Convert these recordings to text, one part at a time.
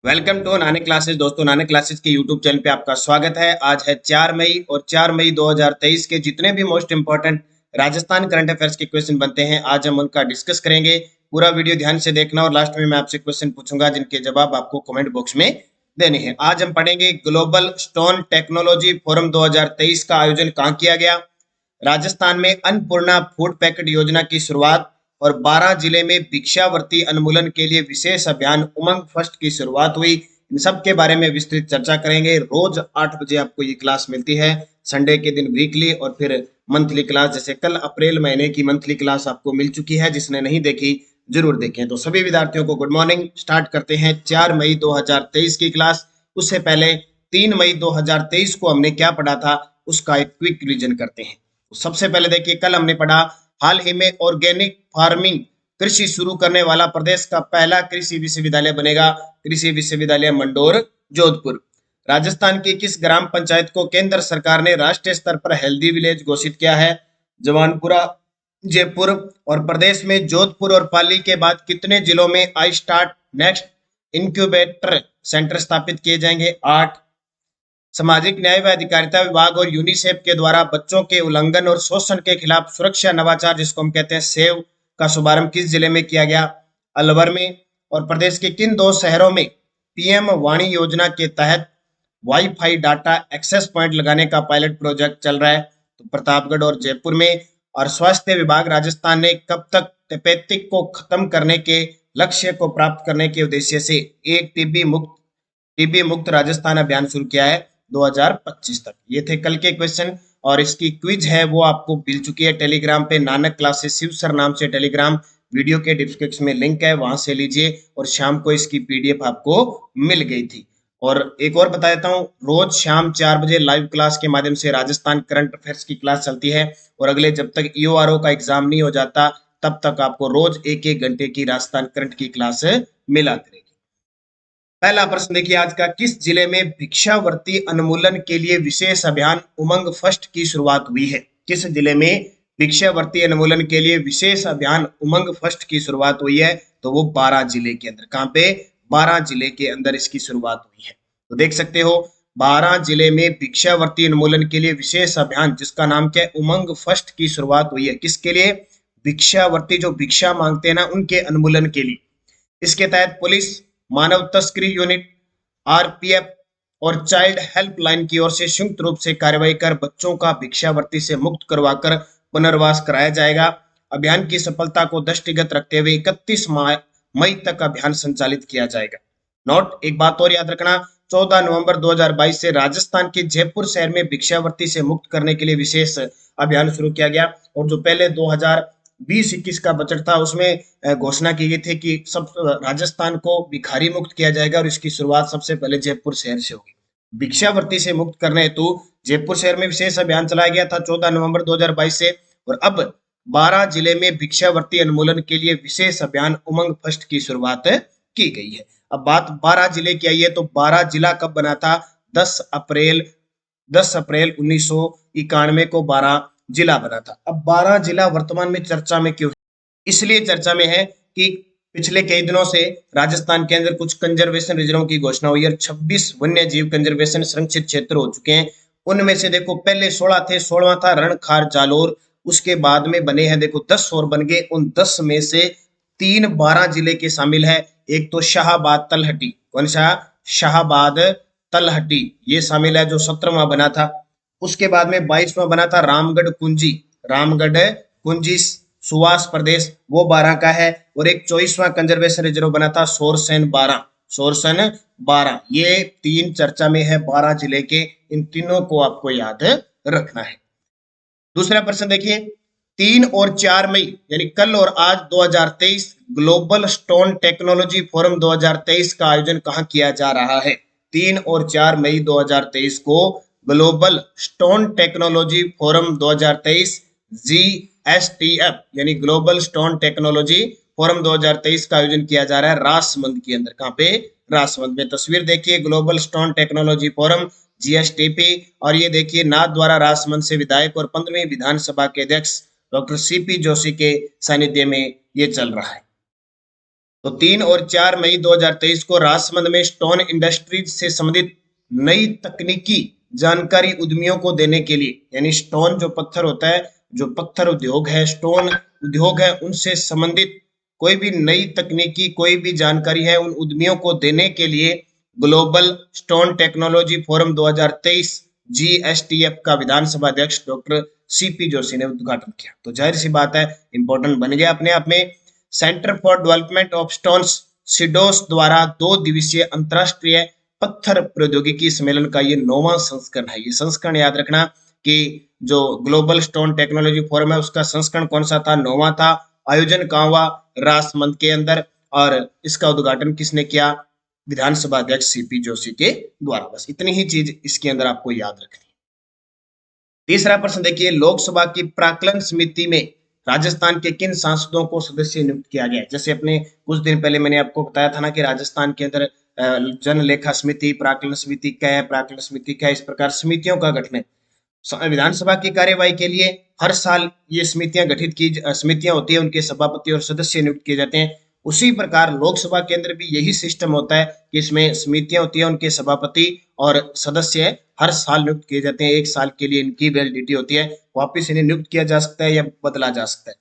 Welcome to नाने classes. दोस्तों, नाने क्लासेस के यूट्यूब चैनल पे आपका स्वागत है। आज है 4 मई और 4 मई 2023 के जितने भी most important Rajasthan current affairs के क्वेश्चन बनते हैं, आज हम उनका डिस्कस करेंगे। पूरा वीडियो ध्यान से देखना और लास्ट में मैं आपसे क्वेश्चन पूछूंगा जिनके जवाब आपको कमेंट बॉक्स में देने हैं। आज हम पढ़ेंगे ग्लोबल स्टोन टेक्नोलॉजी फोरम 2023 का आयोजन कहाँ किया गया। राजस्थान में अन्नपूर्णा फूड पैकेट योजना की शुरुआत और 12 जिले में भिक्षावृत्ति उन्मूलन के लिए विशेष अभियान उमंग फर्स्ट की शुरुआत हुई। इन सब के बारे में विस्तृत चर्चा करेंगे। रोज 8 बजे आपको ये क्लास मिलती है, संडे के दिन वीकली और फिर मंथली क्लास। जैसे कल अप्रैल महीने की मंथली क्लास आपको मिल चुकी है, जिसने नहीं देखी जरूर देखें। तो सभी विद्यार्थियों को गुड मॉर्निंग। स्टार्ट करते हैं 4 मई 2023 की क्लास। उससे पहले 3 मई 2023 को हमने क्या पढ़ा था, उसका एक क्विक रिवीजन करते हैं। तो सबसे पहले देखिए, कल हमने पढ़ा हाल ही में ऑर्गेनिक फार्मिंग कृषि शुरू करने वाला प्रदेश का पहला कृषि विश्वविद्यालय बनेगा। कृषि विश्वविद्यालय मंडोर, जोधपुर। राजस्थान की किस ग्राम पंचायत को केंद्र सरकार ने राष्ट्रीय स्तर पर हेल्दी विलेज घोषित किया है। जवानपुरा, जयपुर। और प्रदेश में जोधपुर और पाली के बाद कितने जिलों में I start next incubator centre स्थापित किए जाएंगे। 8। सामाजिक न्याय व अधिकारिता विभाग और यूनिसेफ के द्वारा बच्चों के उल्लंघन और शोषण के खिलाफ सुरक्षा नवाचार, जिसको हम कहते हैं सेव, का शुभारंभ किस जिले में किया गया। अलवर में। और प्रदेश के किन दो शहरों में पीएम वाणी योजना के तहत वाईफाई डाटा एक्सेस पॉइंट लगाने का पायलट प्रोजेक्ट चल रहा है। तो प्रतापगढ़ और जयपुर में। और स्वास्थ्य विभाग राजस्थान ने कब तक तपेदिक को खत्म करने के लक्ष्य को प्राप्त करने के उद्देश्य से एक टीबी मुक्त राजस्थान अभियान शुरू किया है 2025 तक। ये थे कल के क्वेश्चन और इसकी क्विज है वो आपको मिल चुकी है टेलीग्राम पे। नानक क्लासेस शिव सर नाम से टेलीग्राम, वीडियो के डिस्क्रिप्शन में लिंक है, वहां से लीजिए। और शाम को इसकी पीडीएफ आपको मिल गई थी। और एक और बता देता हूँ, रोज शाम 4 बजे लाइव क्लास के माध्यम से राजस्थान करंट अफेयर्स की क्लास चलती है। और अगले जब तक ईओआरओ का एग्जाम नहीं हो जाता तब तक आपको रोज एक एक घंटे की राजस्थान करंट की क्लास मिला करेगी। पहला प्रश्न देखिए आज का, किस जिले में भिक्षावृत्ति उन्मूलन के लिए विशेष अभियान उमंग फर्स्ट की शुरुआत हुई है। किस जिले में भिक्षावृत्ति उन्मूलन के लिए विशेष अभियान उमंग फर्स्ट की शुरुआत हुई है। तो वो 12 जिले के अंदर। कहां पे? 12 जिले के अंदर इसकी शुरुआत हुई है। तो देख सकते हो 12 जिले में भिक्षावृत्ति उन्मूलन के लिए विशेष अभियान, जिसका नाम क्या है, उमंग फर्स्ट की शुरुआत हुई है। किसके लिए? भिक्षावृत्ति, जो भिक्षा मांगते हैं ना, उनके उन्मूलन के लिए। इसके तहत पुलिस, मानव तस्करी यूनिट, आरपीएफ और चाइल्ड हेल्पलाइन की ओर से संयुक्त रूप से कार्रवाई कर बच्चों का भिक्षावृत्ति से मुक्त करवाकर पुनर्वास कराया जाएगा। अभियान की सफलता को दृष्टिगत रखते हुए 31 मई तक अभियान संचालित किया जाएगा। नोट, एक बात और याद रखना, 14 नवंबर 2022 से राजस्थान के जयपुर शहर में भिक्षावृत्ति से मुक्त करने के लिए विशेष अभियान शुरू किया गया। और जो पहले 2020-21 का बजट था उसमें घोषणा की गई थी कि सब राजस्थान को भिखारी मुक्त किया जाएगा और इसकी शुरुआत सबसे पहले जयपुर शहर से होगी। भिक्षावृत्ति से मुक्त करने हेतु जयपुर शहर में विशेष अभियान चलाया गया था 14 नवंबर 2022 से। और अब 12 जिले में भिक्षावृत्ति उन्मूलन के लिए विशेष अभियान उमंग फर्स्ट की शुरुआत की गई है। अब बात 12 जिले की आई है, तो 12 जिला कब बना था? 10 अप्रैल 1991 को 12 जिला बना था। अब 12 जिला वर्तमान में चर्चा में क्यों? इसलिए चर्चा में है कि पिछले कई दिनों से राजस्थान के अंदर कुछ कंजर्वेशन रिजर्व की घोषणा हुई है। 26 वन्य जीव कंजर्वेशन संरक्षित क्षेत्र हो चुके हैं। उनमें से देखो पहले 16 थे, 16वां था रणखार जालोर। उसके बाद में बने हैं देखो 10 और बन गए। उन 10 में से 3 12 जिले के शामिल है। एक तो शाहबाद तलहटी, कौन सा? शाहबाद तलहटी, ये शामिल है जो 17वां बना था। उसके बाद में 22वां बना था रामगढ़ कुंजी, रामगढ़ कुंजी सुवास प्रदेश, वो 12 का है। और एक 24वां कंजर्वेशन रिजर्व बना था सोरसन 12, सोरसन 12। ये 3 चर्चा में है 12 जिले के। इन तीनों को आपको याद रखना है। दूसरा प्रश्न देखिए, 3 और 4 मई यानी कल और आज 2023 ग्लोबल स्टोन टेक्नोलॉजी फोरम 2023 का आयोजन कहां किया जा रहा है। 3 और 4 मई 2023 को global stone technology forum 2023 GSTF यानी ग्लोबल स्टोन टेक्नोलॉजी फोरम 2023 का आयोजन किया जा रहा है राजसमंद के अंदर। कहां पे? राजसमंद में। तस्वीर देखिए, global stone technology forum GSTP। और ये देखिए नाथ द्वारा राजसमंद से विधायक और 15वीं विधानसभा के अध्यक्ष डॉक्टर CP जोशी के सानिध्य में ये चल रहा है। तो 3 और 4 मई 2023 को राजसमंद में स्टोन इंडस्ट्रीज से संबंधित नई तकनीकी जानकारी उद्यमियों को देने के लिए, यानी स्टोन जो पत्थर होता है, जो पत्थर उद्योग है, स्टोन उद्योग है, उनसे संबंधित कोई भी नई तकनीकी कोई भी जानकारी है उन उद्यमियों को देने के लिए global stone technology forum 2023 GSTF का विधानसभा अध्यक्ष डॉक्टर CP जोशी ने उद्घाटन किया। तो जाहिर सी बात है इंपॉर्टेंट बन गया अपने आप में। Centre for development of stones सिडोस द्वारा 2 दिवसीय अंतरराष्ट्रीय पत्थर प्रौद्योगिकी सम्मेलन का ये 9वां संस्करण है। ये संस्करण याद रखना कि जो ग्लोबल स्टोन टेक्नोलॉजी फोरम है उसका संस्करण कौन सा था, 9वां था। आयोजन कहाँ हुआ, राजसमंद के अंदर, और इसका उद्घाटन किसने किया, विधानसभा अध्यक्ष CP जोशी के द्वारा। बस इतनी ही चीज इसके अंदर आपको याद रखनी है। तीसरा प्रश्न देखिए, लोकसभा की प्राक्कलन समिति में राजस्थान के किन सांसदों को सदस्य नियुक्त किया गया है। जैसे अपने कुछ दिन पहले मैंने आपको बताया था ना कि राजस्थान के अंदर जन लेखा समिति, प्राक्कलन समिति क्या है, प्राक्कलन समिति क्या है, इस प्रकार समितियों का गठन है। विधानसभा की कार्यवाही के लिए हर साल ये समितियां गठित की समितियां होती है, उनके सभापति और सदस्य नियुक्त किए जाते हैं। उसी प्रकार लोकसभा के अंदर भी यही सिस्टम होता है कि इसमें समितियां होती है, उनके सभापति और सदस्य हर साल नियुक्त किए जाते हैं। 1 साल के लिए इनकी वैलिडिटी होती है, वापिस इन्हें नियुक्त किया जा सकता है या बदला जा सकता है।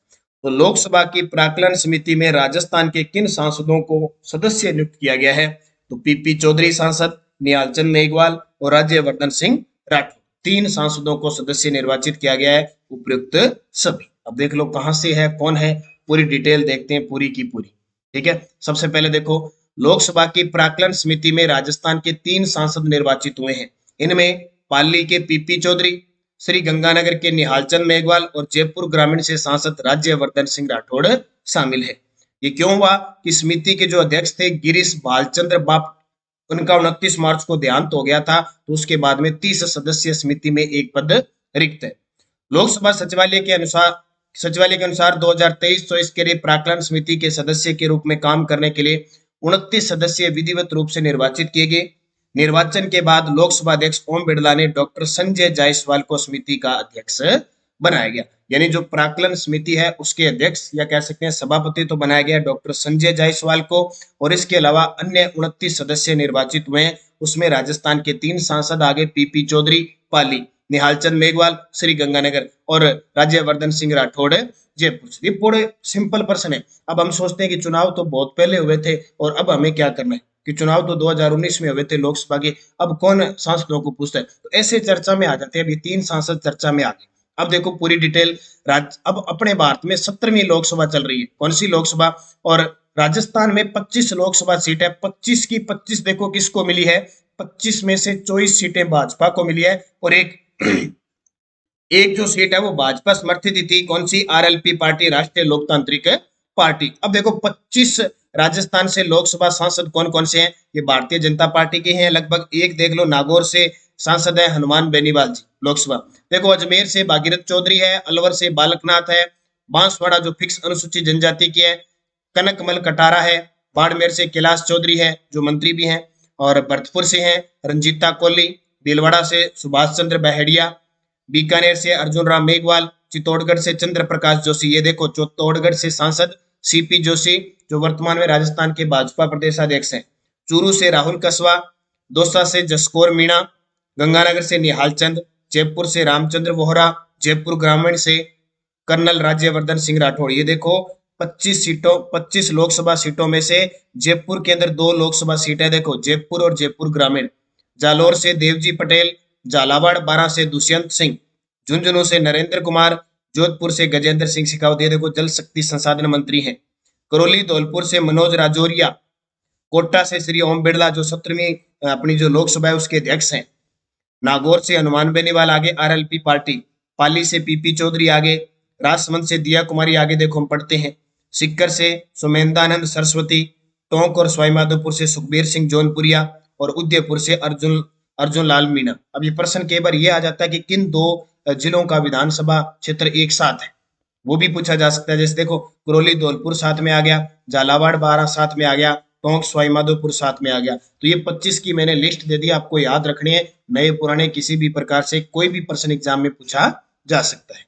तो लोकसभा की प्राक्कलन समिति में राजस्थान के किन सांसदों को सदस्य नियुक्त किया गया है, तो PP चौधरी सांसद, निहाल चंद मेघवाल और राज्यवर्धन सिंह राठौर, 3 सांसदों को सदस्य निर्वाचित किया गया है, उपयुक्त सभी। अब देख लो कहां से है, कौन है, पूरी डिटेल देखते हैं पूरी की पूरी। ठीक है, सबसे पहले देखो, लोकसभा की प्राक्कलन समिति में राजस्थान के 3 सांसद निर्वाचित हुए हैं। इनमें पाली के PP चौधरी, श्री गंगानगर के निहाल चंद मेघवाल और जयपुर ग्रामीण से सांसद राज्यवर्धन सिंह राठौड़ शामिल है। ये क्यों हुआ कि समिति के जो अध्यक्ष थे गिरीश भालचंद्र बाप, उनका 29 मार्च को देहांत हो गया था, तो उसके बाद में 30 सदस्यीय समिति में एक पद रिक्त है। लोकसभा सचिवालय के अनुसार 2023-24 के लिए प्राक्कलन समिति के सदस्य के रूप में काम करने के लिए 29 सदस्य विधिवत रूप से निर्वाचित किए गए। निर्वाचन के बाद लोकसभा अध्यक्ष ओम बिरला ने डॉक्टर संजय जायसवाल को समिति का अध्यक्ष बनाया गया। यानी जो प्राक्कलन समिति है उसके अध्यक्ष या कह सकते हैं सभापति तो बनाया गया डॉक्टर संजय जायसवाल को, और इसके अलावा अन्य 29 सदस्य निर्वाचित हुए हैं। उसमें राजस्थान के 3 सांसद आगे, PP चौधरी पाली, निहाल चंद मेघवाल श्री गंगानगर और राज्यवर्धन सिंह राठौड़ जयपुर। ये पूरे सिंपल प्रश्न है। अब हम सोचते हैं कि चुनाव तो बहुत पहले हुए थे और अब हमें क्या करना है, कि चुनाव तो 2019 में हुए थे लोकसभा के, अब कौन सांसदों को पूछता है, तो ऐसे चर्चा में आ जाते हैं। अभी 3 सांसद चर्चा में आ गए। अब देखो पूरी डिटेल, अब अपने भारत में 17वीं लोकसभा चल रही है। कौन सी लोकसभा, और राजस्थान में 25 लोकसभा सीट है। 25 की 25 देखो किसको मिली है, 25 में से 24 सीटें भाजपा को मिली है और एक एक जो सीट है वो भाजपा समर्थित थी, कौन सी, RLP पार्टी, राष्ट्रीय लोकतांत्रिक पार्टी। अब देखो 25 राजस्थान से लोकसभा सांसद कौन कौन से हैं, ये भारतीय जनता पार्टी के हैं लगभग। एक देख लो नागौर से सांसद है हनुमान बेनीवाल जी लोकसभा। देखो अजमेर से भागीरथ चौधरी है, अलवर से बालकनाथ है, बांसवाड़ा जो फिक्स अनुसूचित जनजाति की है कनकमल कटारा है, बाड़मेर से कैलाश चौधरी है जो मंत्री भी हैं, और भरतपुर से हैं रंजीता कोहली, भीलवाड़ा से सुभाष चंद्र बहेड़िया, बीकानेर से अर्जुन राम मेघवाल, चित्तौड़गढ़ से चंद्र प्रकाश जोशी। ये देखो चित्तौड़गढ़ से सांसद CP जोशी जो वर्तमान में राजस्थान के भाजपा प्रदेशाध्यक्ष हैं। चूरू से राहुल कसवा, दौसा से जसकौर मीणा, गंगानगर से निहाल चंद, जयपुर से रामचंद्र वोहरा, जयपुर ग्रामीण से कर्नल राज्यवर्धन सिंह राठौड़। ये देखो 25 लोकसभा सीटों में से जयपुर के अंदर 2 लोकसभा सीट है, देखो जयपुर और जयपुर ग्रामीण। जालोर से देवजी पटेल, झालावाड़ 12 से दुष्यंत सिंह, झुंझुनू से नरेंद्र कुमार, जोधपुर से गजेंद्र सिंह शेखावत, ये देखो जल शक्ति संसाधन मंत्री हैं। करौली धौलपुर से मनोज राजौरिया, कोटा से श्री ओम बिरला जो 17वीं अपनी जो लोकसभा है उसके अध्यक्ष हैं। नागौर से हनुमान बेनीवाल आगे RLP पार्टी, पाली से PP चौधरी आगे, राजसमंद से दिया कुमारी आगे देखो हम पढ़ते हैं, सिक्कर से सुमेंदानंद सरस्वती, टोंक और सवाईमाधोपुर से सुखबीर सिंह जौनपुरिया और उदयपुर से अर्जुन लाल मीणा। अब ये प्रश्न कई बार ये आ जाता है कि किन 2 जिलों का विधानसभा क्षेत्र एक साथ है, वो भी पूछा जा सकता है। जैसे देखो करौली धौलपुर साथ में आ गया, झालावाड़ 12 साथ में आ गया, टोंक सवाईमाधोपुर साथ में आ गया। तो ये 25 की मैंने लिस्ट दे दी, आपको याद रखनी है। नए पुराने किसी भी प्रकार से कोई भी प्रश्न एग्जाम में पूछा जा सकता है।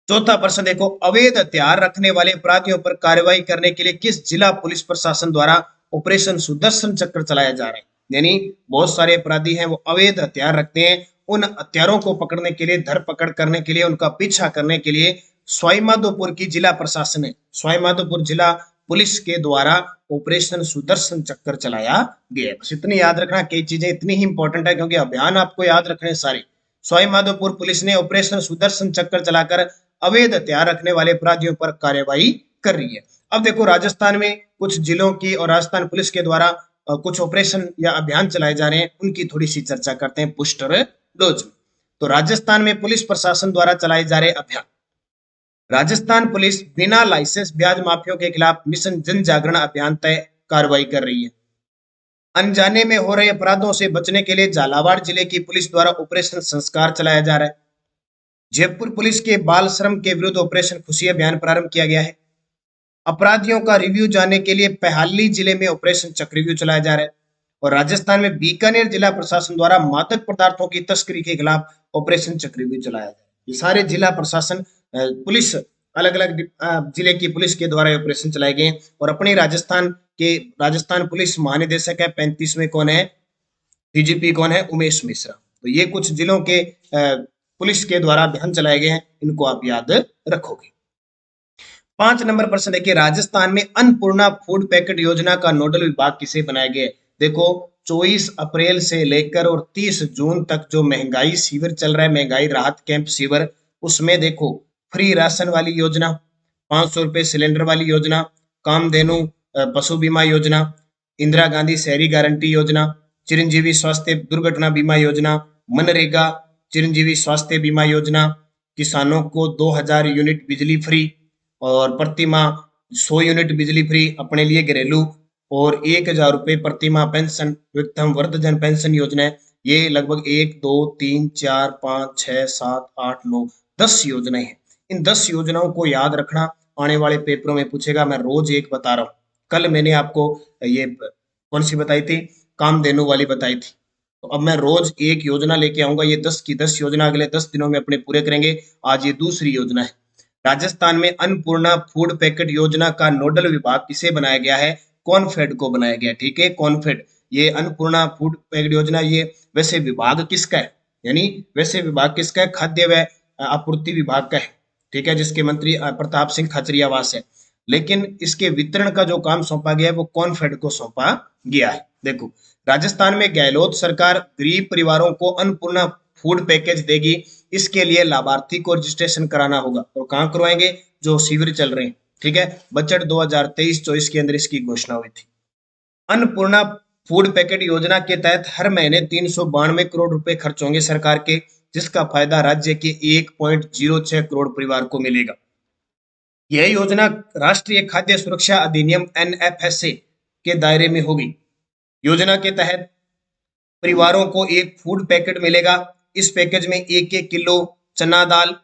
चौथा प्रश्न देखो, अवैध हथियार रखने वाले अपराधियों पर कार्रवाई करने के लिए किस जिला पुलिस प्रशासन द्वारा ऑपरेशन सुदर्शन चक्र चलाया जा रहा है? यानी बहुत सारे अपराधी हैं, वो अवैध हथियार रखते हैं, उन हथियारों को पकड़ने के लिए, धरपकड़ करने के लिए, उनका पीछा करने के लिए सवाईमाधोपुर की जिला प्रशासन है, सवाईमाधोपुर जिला पुलिस के द्वारा ऑपरेशन सुदर्शन चक्र चलाया गया। बस इतनी याद रखना, कई चीजें इतनी ही इंपॉर्टेंट है क्योंकि अभियान आपको याद रखने सारे। सवाईमाधोपुर पुलिस ने ऑपरेशन सुदर्शन चक्र चलाकर अवैध हथियार रखने वाले अपराधियों पर कार्रवाई कर रही है। अब देखो, राजस्थान में कुछ जिलों की और राजस्थान पुलिस के द्वारा कुछ ऑपरेशन या अभियान चलाए जा रहे हैं, उनकी थोड़ी सी चर्चा करते हैं बूस्टर डोज में। तो राजस्थान में पुलिस प्रशासन द्वारा चलाए जा रहे अभियान, राजस्थान पुलिस बिना लाइसेंस ब्याज माफियों के खिलाफ मिशन जन जागरण अभियान तय कार्रवाई कर रही है। अनजाने में हो रहे अपराधों से बचने के लिए झालावाड़ जिले की पुलिस द्वारा ऑपरेशन संस्कार चलाया जा रहा है। जयपुर पुलिस के बाल श्रम के विरुद्ध ऑपरेशन खुशी अभियान प्रारंभ किया गया है। अपराधियों का रिव्यू जानने के लिए पहाड़ी जिले में ऑपरेशन चक्रव्यूह चलाया जा रहा है। और राजस्थान में बीकानेर जिला प्रशासन द्वारा मादक पदार्थों की तस्करी के खिलाफ ऑपरेशन चक्रव्यूह चलाया जा रहा है। ये सारे जिला प्रशासन पुलिस, अलग अलग जिले की पुलिस के द्वारा ऑपरेशन चलाए गए। और अपने राजस्थान पुलिस महानिदेशक है 35वें कौन है, डीजीपी कौन है, उमेश मिश्रा। तो ये कुछ जिलों के पुलिस के द्वारा अभियान चलाए गए हैं, इनको आप याद रखोगे। 5 नंबर प्रश्न देखिए, राजस्थान में अन्नपूर्णा फूड पैकेट योजना का नोडल विभाग किसे बनाया गया है? देखो, 24 अप्रैल से लेकर और 30 जून तक जो महंगाई शिविर चल रहा है, महंगाई राहत कैंप शिविर, उसमें देखो फ्री राशन वाली योजना, 500 रुपए सिलेंडर वाली योजना, कामधेनु पशु बीमा योजना, इंदिरा गांधी शहरी गारंटी योजना, चिरंजीवी स्वास्थ्य दुर्घटना बीमा योजना, मनरेगा चिरंजीवी स्वास्थ्य बीमा योजना, किसानों को 2000 यूनिट बिजली फ्री और प्रति माह 100 यूनिट बिजली फ्री अपने लिए घरेलू, और 1000 रुपये प्रति माह पेंशन, विकथम वृद्धजन पेंशन योजना है। ये लगभग 1 2 3 4 5 6 7 8 9 10 योजनाएं हैं। इन 10 योजनाओं को याद रखना, आने वाले पेपरों में पूछेगा। मैं रोज एक बता रहा हूँ। कल मैंने आपको ये कौन सी बताई थी, कामधेनु वाली बताई थी। तो अब मैं रोज एक योजना लेके आऊंगा। ये 10 की 10 योजना अगले 10 दिनों में अपने पूरे करेंगे। आज ये दूसरी योजना है। राजस्थान में अन्नपूर्णा फूड पैकेट योजना का नोडल विभाग किसे बनाया गया है? कॉनफेड को बनाया गया। ठीक है, कॉनफेड। ये अन्नपूर्णा फूड पैकेट योजना, ये वैसे विभाग किसका है? यानी वैसे विभाग किसका है? खाद्य व आपूर्ति विभाग का है। ठीक है, जिसके मंत्री प्रताप सिंह खाचरियावास है। लेकिन इसके वितरण का जो काम सौंपा गया है वो कॉनफेड को सौंपा गया है। देखो, राजस्थान में गहलोत सरकार गरीब परिवारों को अन्नपूर्णा फूड पैकेज देगी। इसके लिए लाभार्थी को रजिस्ट्रेशन कराना होगा। और कहाँ करवाएंगे? जो शिविर चल रहे हैं। ठीक है, बजट 2023-24 के अंदर इसकी घोषणा हुई थी। अन्नपूर्णा फूड पैकेट योजना के तहत हर महीने 392 करोड़ रुपए खर्च होंगे सरकार के, जिसका फायदा राज्य के 1.06 करोड़ परिवार को मिलेगा। यह योजना राष्ट्रीय खाद्य सुरक्षा अधिनियम NFSA के दायरे में होगी। योजना के तहत परिवारों को एक फूड पैकेट मिलेगा। इस पैकेज में 1-1 किलो चना दाल,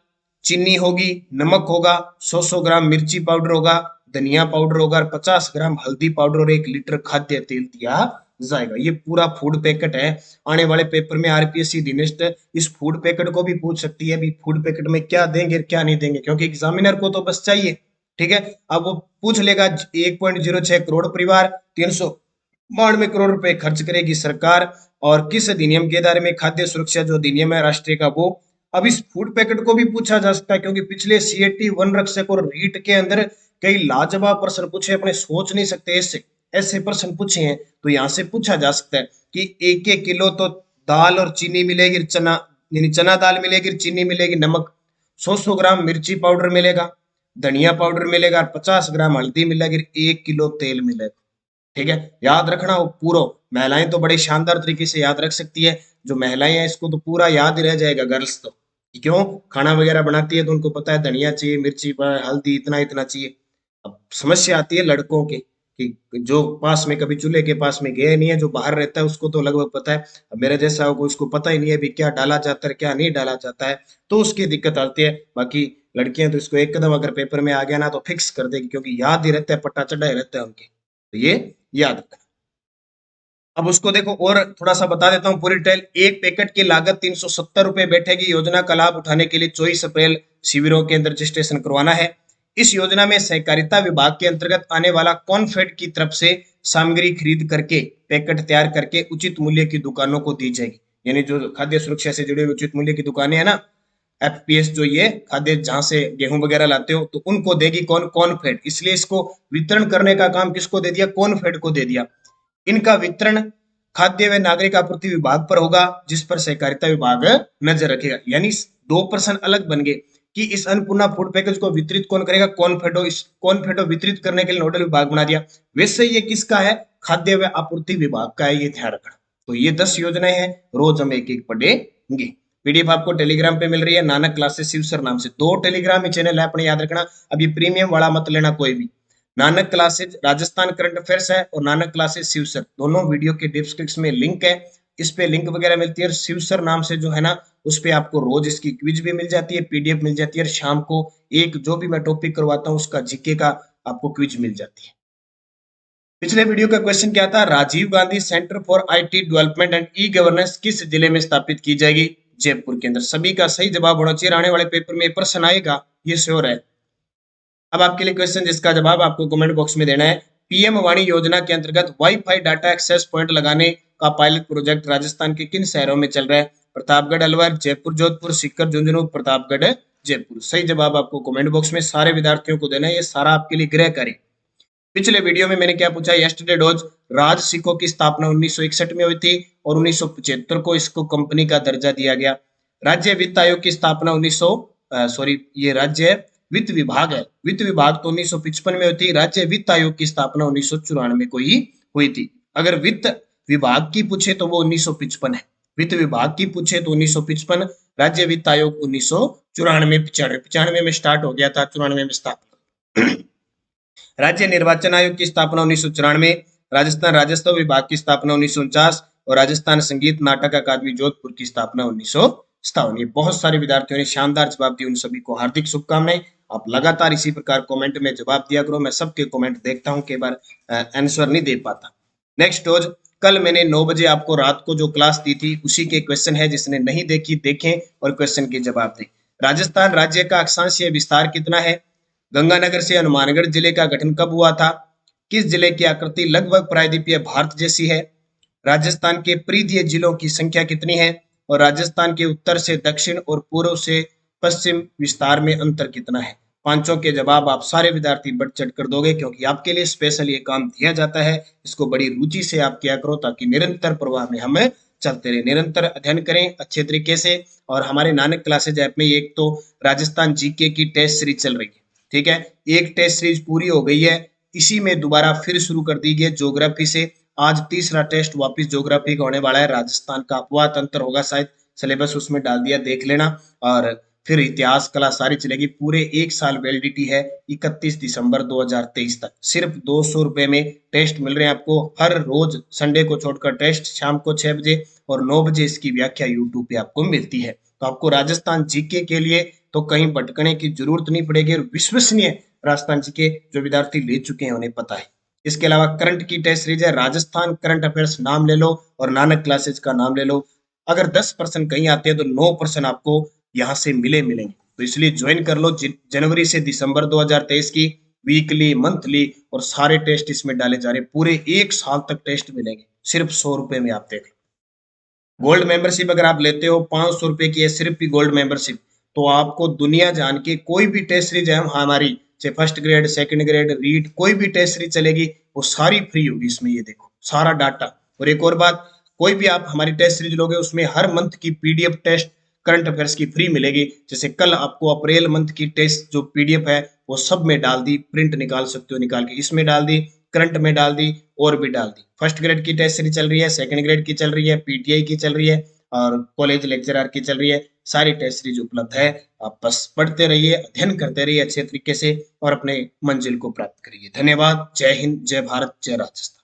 चीनी होगी, नमक होगा, 100 ग्राम मिर्ची पाउडर होगा, धनिया पाउडर होगा, 50 ग्राम हल्दी पाउडर और 1 लीटर खाद्य तेल दिया जाएगा। ये पूरा फूड पैकेट है। आने वाले पेपर में आरपीएससी दिनेश इस फूड पैकेट को भी पूछ सकती है, भी फूड पैकेट में क्या देंगे क्या नहीं देंगे, क्योंकि एग्जामिनर को तो बस चाहिए। ठीक है, अब वो पूछ लेगा 1.06 करोड़ परिवार, 392 करोड़ रुपए खर्च करेगी सरकार, और किस अधिनियम के दायरे में? खाद्य सुरक्षा जो अधिनियम है राष्ट्रीय का, वो। अब इस फूड पैकेट को भी पूछा जा सकता है, क्योंकि पिछले सीएटी वन रक्षक और रीट के अंदर कई लाजवाब प्रश्न पूछे, अपने सोच नहीं सकते ऐसे ऐसे प्रश्न पूछे हैं। तो यहाँ से पूछा जा सकता है कि 1-1 किलो तो दाल और चीनी मिलेगी, चना यानी चना दाल मिलेगी, चीनी मिलेगी, नमक, 100 ग्राम मिर्ची पाउडर मिलेगा, धनिया पाउडर मिलेगा, 50 ग्राम हल्दी मिलेगी, 1 किलो तेल मिलेगा। ठीक है, याद रखना वो पूरा। महिलाएं तो बड़े शानदार तरीके से याद रख सकती है। जो महिलाएं हैं इसको तो पूरा याद ही रह जाएगा। गर्ल्स तो क्यों, खाना वगैरह बनाती है तो उनको पता है धनिया चाहिए, मिर्ची हल्दी इतना इतना चाहिए। अब समस्या आती है लड़कों की कि जो पास में कभी चूल्हे के पास में गया नहीं है, जो बाहर रहता है उसको तो लगभग पता है। अब मेरे जैसा होगा उसको पता ही नहीं है भी क्या डाला जाता है क्या नहीं डाला जाता है, तो उसकी दिक्कत आती है। बाकी लड़कियां तो इसको एक कदम अगर पेपर में आ गया ना तो फिक्स कर देगी, क्योंकि याद ही रहता है, पट्टा चढ़ा ही रहता है उनके। तो ये याद रखना। अब उसको देखो और थोड़ा सा बता देता हूँ पूरी डिटेल। एक पैकेट की लागत 370 रुपए बैठेगी। योजना का लाभ उठाने के लिए 24 अप्रैल शिविरों के अंदर रजिस्ट्रेशन करवाना है। इस योजना में सहकारिता विभाग के अंतर्गत आने वाला कॉनफेड की तरफ से सामग्री खरीद करके पैकेट तैयार करके उचित मूल्य की दुकानों को दी जाएगी। यानी जो खाद्य सुरक्षा से जुड़े हुए उचित मूल्य की दुकानें है ना, एफपीएस जो ये खाद्य जहां से गेहूं वगैरह लाते हो, तो उनको देगी कौन? कॉनफेड। इसलिए इसको वितरण करने का काम किसको दे दिया? कॉनफेड को दे दिया। इनका वितरण खाद्य व नागरिक आपूर्ति विभाग पर होगा, जिस पर सहकारिता विभाग नजर रखेगा। यानी दो पर्सन अलग बन गए कि इस अन्नपूर्णा फूड पैकेज को वितरित कौन करेगा? कॉनफेडो। इस कॉनफेडो वितरित करने के लिए नोडल विभाग बना दिया। वैसे ये किसका है? खाद्य व आपूर्ति विभाग का है, ये ध्यान रखना। तो ये 10 योजनाएं हैं, रोज हम एक एक पढ़ेंगे। पीडीएफ आपको टेलीग्राम पे मिल रही है, नानक क्लासेस शिव सर नाम से। 2 टेलीग्राम चैनल है अपने, याद रखना। अब ये प्रीमियम वाला मत लेना कोई भी। Nanak classes Rajasthan current affairs है और नानक क्लासेज शिव सर, दोनों वीडियो के डिस्क्रिप्शन में लिंक है। इस पे लिंक वगैरह मिलती है। और शिव सर नाम से जो है ना, उस पे आपको रोज इसकी क्विज भी मिल जाती है, पीडीएफ मिल जाती है। और शाम को एक जो भी मैं टॉपिक करवाता हूँ उसका जीके का आपको क्विज मिल जाती है। पिछले वीडियो का क्वेश्चन क्या था? Rajiv Gandhi centre for IT development and e governance किस जिले में स्थापित की जाएगी? जयपुर के अंदर। सभी का सही जवाब होना चाहिए। आने वाले पेपर में प्रश्न आएगा, ये श्योर है। अब आपके लिए क्वेश्चन जिसका जवाब आपको कमेंट बॉक्स में देना है। पीएम वाणी योजना के अंतर्गत वाईफाई डाटा एक्सेस पॉइंट लगाने का पायलट प्रोजेक्ट राजस्थान के किन शहरों में चल रहा है? प्रतापगढ़, अलवर, जयपुर जोधपुर, सीकर झुंझुनू, प्रतापगढ़ जयपुर। सही जवाब आपको कमेंट बॉक्स में सारे विद्यार्थियों को देना है। ये सारा आपके लिए गृह कार्य। पिछले वीडियो में मैंने क्या पूछा? यस्टरडे डोज राज सिको की स्थापना 1961 में हुई थी और 1975 को इसको कंपनी का दर्जा दिया गया। राज्य वित्त आयोग की स्थापना 1900 सॉरी ये राज्य वित्त विभाग है। वित्त विभाग तो 1955 में हुई थी। राज्य वित्त आयोग की स्थापना 1994 को ही हुई थी। अगर वित्त विभाग की पूछे तो वो 1955 है। वित्त विभाग की पूछे तो 1955। राज्य वित्त आयोग 1994 95 में स्टार्ट हो गया था, 94 में स्थापना। राज्य निर्वाचन आयोग की स्थापना 1994, राजस्थान राजस्व विभाग की स्थापना 1949 और राजस्थान संगीत नाटक अकादमी जोधपुर की स्थापना 1957। ये बहुत सारे विद्यार्थियों ने शानदार जवाब दिए, उन सभी को हार्दिक शुभकामनाएं। आप लगातार इसी प्रकार कमेंट में जवाब दिया करो। मैं सबके कमेंट देखता हूं, कई बार आंसर नहीं दे पाता। नेक्स्ट रोज कल मैंने 9 बजे आपको रात को जो क्लास दी थी उसी के क्वेश्चन है। जिसने नहीं देखी देखें और क्वेश्चन के जवाब दें। राजस्थान राज्य का अक्षांशीय विस्तार कितना है? गंगानगर से हनुमानगढ़ जिले का गठन कब हुआ था? किस जिले की आकृति लगभग प्रायद्वीपीय भारत जैसी है? राजस्थान के परिधीय जिलों की संख्या कितनी है? और राजस्थान के उत्तर से दक्षिण और पूर्व से पश्चिम विस्तार में अंतर कितना है? पांचों के जवाब आप सारे विद्यार्थी बढ़ चढ़ कर दोगे, क्योंकि आपके लिए स्पेशल ये काम दिया जाता है। इसको बड़ी रुचि से आप किया करो, ताकि निरंतर प्रवाह में हम चलते रहे। निरंतर अध्ययन करें अच्छे तरीके से। और हमारे नानक क्लासेज ऐप में एक तो राजस्थान जीके की टेस्ट सीरीज चल रही है, ठीक है। एक टेस्ट सीरीज पूरी हो गई है, इसी में दोबारा फिर शुरू कर दी गई ज्योग्राफी से। आज तीसरा टेस्ट वापस ज्योग्राफी का होने वाला है। राजस्थान का अपवाह तंत्र होगा शायद, सिलेबस उसमें डाल दिया, देख लेना। और फिर इतिहास कला सारी चलेगी। पूरे एक साल वैलिडिटी है, 31 दिसंबर 2023 तक। सिर्फ 200 रुपए में टेस्ट मिल रहे हैं आपको। हर रोज संडे को छोड़कर टेस्ट शाम को 6 बजे और 9 बजे इसकी व्याख्या यूट्यूब पे आपको मिलती है। तो आपको राजस्थान जीके के लिए तो कहीं भटकने की जरूरत नहीं पड़ेगी। और विश्वसनीय राजस्थान जीके जो विद्यार्थी ले चुके हैं उन्हें पता है। इसके अलावा करंट की टेस्ट सीरीज है, राजस्थान करंट अफेयर्स नाम ले लो और नानक क्लासेज का नाम ले लो। अगर 10% कहीं आते हैं तो 9% आपको यहाँ से मिलेंगे। तो इसलिए ज्वाइन कर लो। जनवरी से दिसंबर 2023 की वीकली, मंथली और सारे टेस्ट इसमें डाले जा रहे। पूरे एक साल तक टेस्ट मिलेंगे सिर्फ 100 रुपए में। आप देख लो, गोल्ड मेंबरशिप अगर आप लेते हो 500 रुपए की है सिर्फ की गोल्ड मेंबरशिप, तो आपको दुनिया जान के कोई भी टेस्ट सीरीज है हमारी, चाहे first grade, second grade, read, कोई भी टेस्ट सीरीज चलेगी वो सारी फ्री होगी इसमें। ये देखो सारा डाटा। और एक और बात, कोई भी आप हमारी टेस्ट सीरीज लोगे उसमें हर मंथ की पीडीएफ टेस्ट करंट अफेयर्स की फ्री मिलेगी। जैसे कल आपको अप्रैल मंथ की टेस्ट जो पीडीएफ है वो सब में डाल दी, प्रिंट निकाल सकते हो, निकाल के इसमें डाल दी, करंट में डाल दी और भी डाल दी। फर्स्ट ग्रेड की टेस्ट सीरीज चल रही है, सेकंड ग्रेड की चल रही है, पीटीआई की चल रही है और कॉलेज लेक्चरर की चल रही है। सारी टेस्ट सीरीज उपलब्ध है। आप बस पढ़ते रहिए, अध्ययन करते रहिए अच्छे तरीके से और अपने मंजिल को प्राप्त करिए। धन्यवाद। जय हिंद, जय भारत, जय राजस्थान।